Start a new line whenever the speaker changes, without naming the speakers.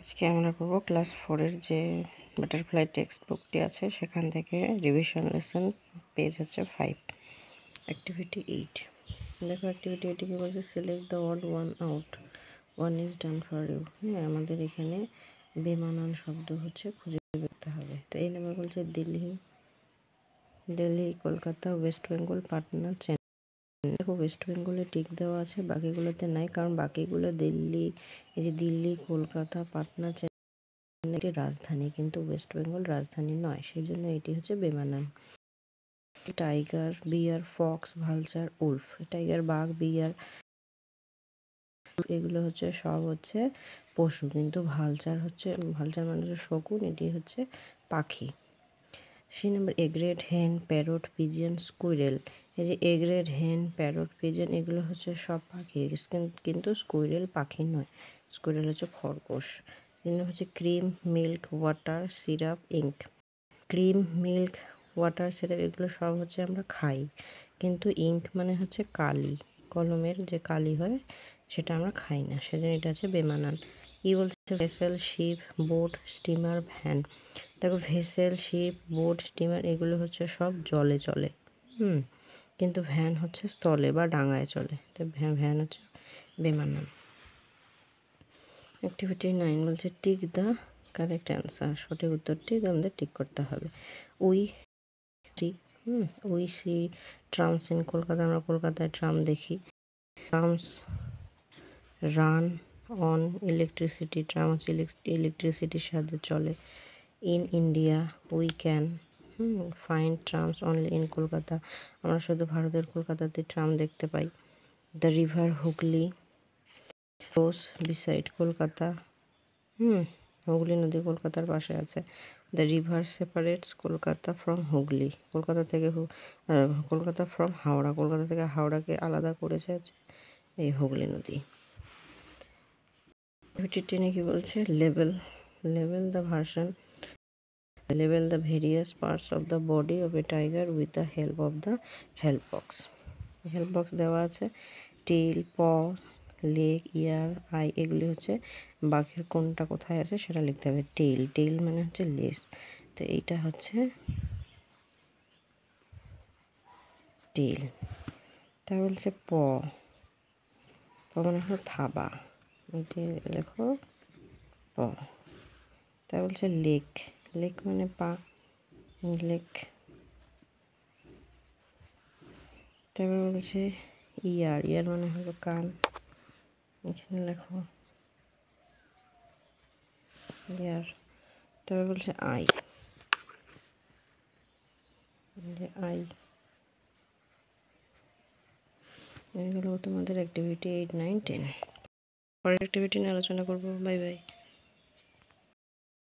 আজকে আমরা করব ক্লাস 4 এর যে বাটারফ্লাই টেক্সট বুকটি আছে সেখান থেকে রিভিশন লেসন পেজ হচ্ছে 5 অ্যাক্টিভিটি 8। দেখো অ্যাক্টিভিটি 8 কি বলছে, select the word one out, one is done for you. হ্যাঁ, আমাদের এখানে বেমানান শব্দ হচ্ছে খুঁজে বের করতে হবে। তো এই নাম্বার বলছে দিল্লি, কলকাতা, ওয়েস্ট বেঙ্গল, পাটনা, চেন্নাই। দেখো ওয়েস্ট বেঙ্গলে টিক দেওয়া আছে, বাকিগুলোতে নাই, কারণ বাকিগুলো দিল্লি, এই যে দিল্লি, কলকাতা, পাটনা, এটি রাজধানী, কিন্তু ওয়েস্ট বেঙ্গল রাজধানী নয়, সেই জন্য এটি হচ্ছে বেমানান। টাইগার, বিয়ার, ফক্স, ভালচার, উলফ। টাইগার, বাঘ, বিয়ার এগুলো হচ্ছে সব হচ্ছে পশু, কিন্তু ভালচার মানে হচ্ছে শকুন, এটি হচ্ছে পাখি। সি নাম্বার, এগ্রেড, হেন, প্যারট, পিজিয়ন, স্কুইরেল। এই যে এগ্রেড, হেন, প্যারট, পিজিয়ন এগুলো হচ্ছে সব পাখি, কিন্তু স্কুইরেল পাখি নয়, স্কুইরেল হচ্ছে খরগোশ। হচ্ছে cream, milk, water, syrup, ink. Cream, milk, water, syrup এগুলো সব হচ্ছে আমরা খাই, কিন্তু ইঙ্ক মানে হচ্ছে কালি, কলমের যে কালি হয় সেটা আমরা খাই না, সেজন্য এটা হচ্ছে বেমানান। বলছে vessel, ship, boat, steamer, van. দেখো ভেসেল, শিপ, বোট, স্টিমার এগুলো হচ্ছে সব জলে চলে, কিন্তু ভ্যান হচ্ছে স্থলে বা ডাঙায় চলে, তো ভ্যান হচ্ছে বেমানান। অ্যাক্টিভিটি 9 বলছে টিক দ্য কারেক্ট অ্যান্সার, সঠিক উত্তরটি আমাদের টিক করতে হবে। We see trams in Kolkata, আমরা কলকাতায় ট্রাম দেখি। Trams run on electricity, tram হচ্ছে ইলেকট্রিসিটির সাহায্যে চলে। In India we can find trams only in Kolkata, আমরা শুধু ভারতের কলকাতাতে ট্রাম দেখতে পাই। The river Hooghly flows beside Kolkata, Hooghly নদী কলকাতার পাশে আছে। The river separates Kolkata from Hooghly, Kolkata from Howrah, Kolkata থেকে হাওড়াকে আলাদা করেছে এই হুগলি নদী। টেনে কি বলছে, label the various parts of the body of a tiger with the help of the help box দেওয়া আছে। টেল, প, লেগ, ইয়ার, আই এগুলি হচ্ছে বাঘের কোনটা কোথায় আছে সেটা লিখতে হবে। টেল মানে হচ্ছে লেজ, তো এইটা হচ্ছে টেল। তা বলছে প মানে হলো থাবা, এটি লেখো প। তা বলছে লেক মানে পা, লেক। তারপর বলছে ইয়ার মানে হলো কান, এখানে লেখো ইয়ার। তারপর বলছে আই এগুলো তোমাদের অ্যাক্টিভিটি 8, 9, 10। পরের অ্যাক্টিভিটি নিয়ে আলোচনা করবো। Bye bye.